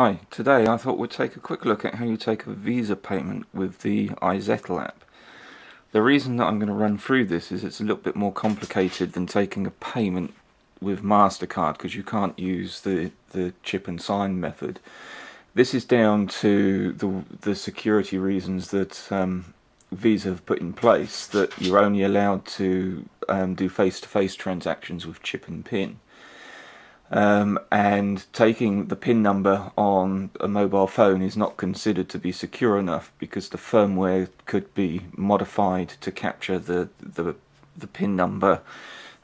Hi, today I thought we'd take a quick look at how you take a Visa payment with the izettle app. The reason that I'm going to run through this is it's a little bit more complicated than taking a payment with MasterCard because you can't use the chip and sign method. This is down to the security reasons that Visa have put in place, that you're only allowed to do face-to-face transactions with chip and PIN. And taking the PIN number on a mobile phone is not considered to be secure enough because the firmware could be modified to capture the PIN number,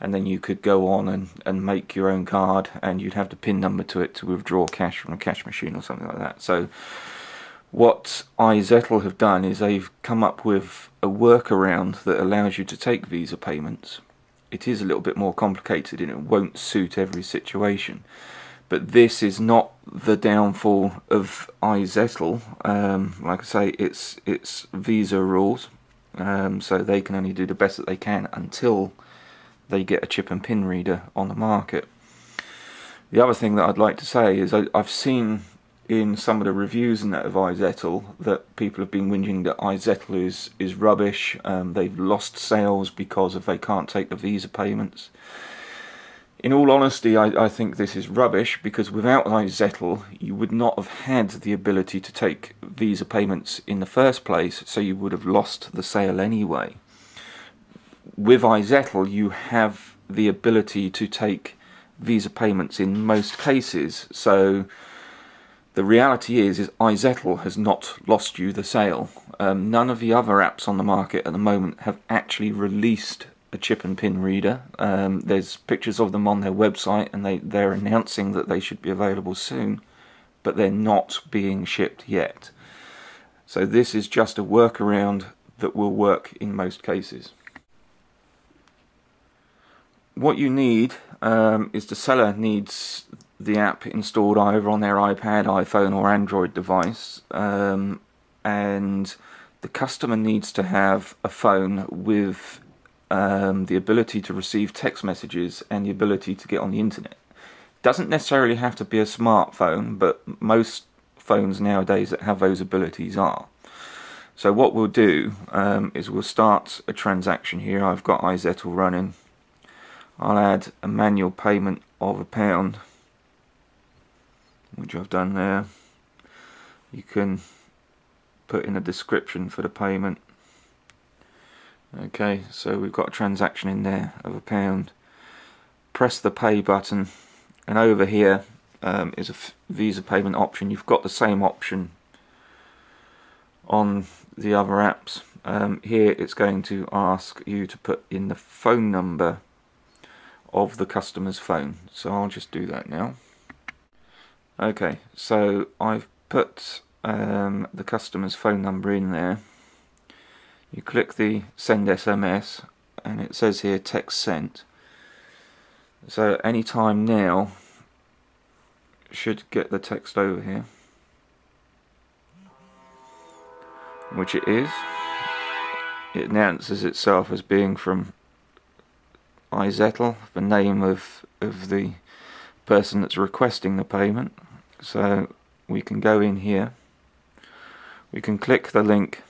and then you could go on and make your own card and you'd have the PIN number to it to withdraw cash from a cash machine or something like that. So what izettle have done is they've come up with a workaround that allows you to take Visa payments. It is a little bit more complicated and it won't suit every situation, but this is not the downfall of izettle. Like I say, it's Visa rules, so they can only do the best that they can until they get a chip and pin reader on the market. The other thing that I'd like to say is I've seen in some of the reviews and that of izettle that people have been whinging that izettle is rubbish. They've lost sales because they can't take the Visa payments. In all honesty, I think this is rubbish, because without izettle you would not have had the ability to take Visa payments in the first place, so you would have lost the sale anyway. With izettle you have the ability to take Visa payments in most cases, so the reality is izettle has not lost you the sale. None of the other apps on the market at the moment have actually released a chip and pin reader. There's pictures of them on their website and they're announcing that they should be available soon, but they're not being shipped yet. So this is just a workaround that will work in most cases. What you need is the seller needs the app installed either on their iPad, iPhone or Android device, and the customer needs to have a phone with the ability to receive text messages and the ability to get on the internet. Doesn't necessarily have to be a smartphone, but most phones nowadays that have those abilities are. So what we'll do is we'll start a transaction here. I've got izettle running. I'll add a manual payment of £1, which I've done there. You can put in a description for the payment. Okay, so we've got a transaction in there of £1. Press the pay button, and over here is a Visa payment option. You've got the same option on the other apps. Here it's going to ask you to put in the phone number of the customer's phone, so I'll just do that now. Okay, so I've put the customer's phone number in there. You click the send SMS and it says here text sent. So any time now should get the text over here, which it is. It announces itself as being from izettle, the name of the person that's requesting the payment. So we can go in here, we can click the link,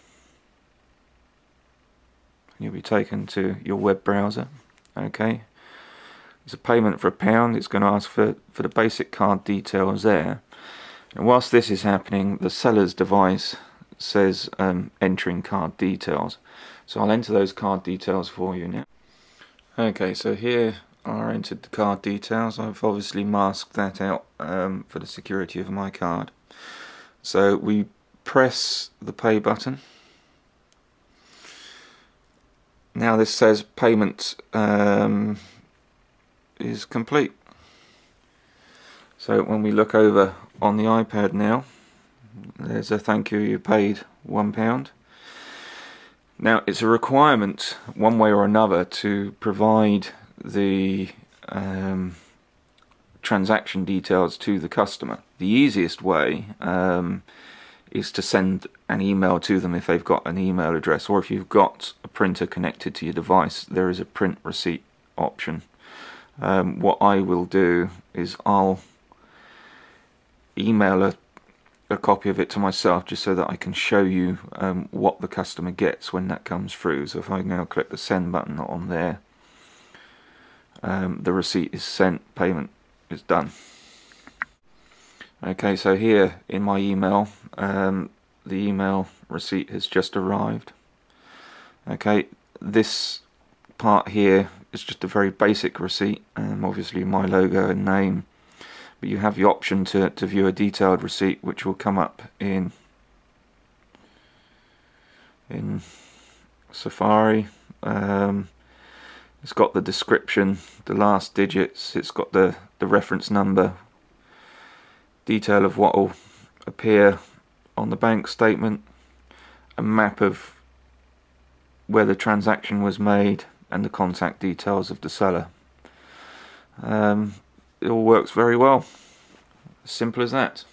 and you'll be taken to your web browser. Okay, it's a payment for £1. It's going to ask for the basic card details there, and whilst this is happening the seller's device says entering card details, so I'll enter those card details for you now. Okay, so here I entered the card details. I've obviously masked that out for the security of my card. So we press the pay button. Now this says payment is complete. So when we look over on the iPad now, there's a thank you, you paid £1. Now it's a requirement one way or another to provide the transaction details to the customer. The easiest way is to send an email to them if they've got an email address, or if you've got a printer connected to your device, there is a print receipt option. What I will do is I'll email a copy of it to myself just so that I can show you what the customer gets when that comes through. So if I now click the send button on there, the receipt is sent, payment is done. Okay, so here in my email, the email receipt has just arrived. Okay, this part here is just a very basic receipt, obviously my logo and name, but you have the option to view a detailed receipt, which will come up in Safari. It's got the description, the last digits, it's got the reference number, detail of what will appear on the bank statement, a map of where the transaction was made, and the contact details of the seller. It all works very well. As simple as that.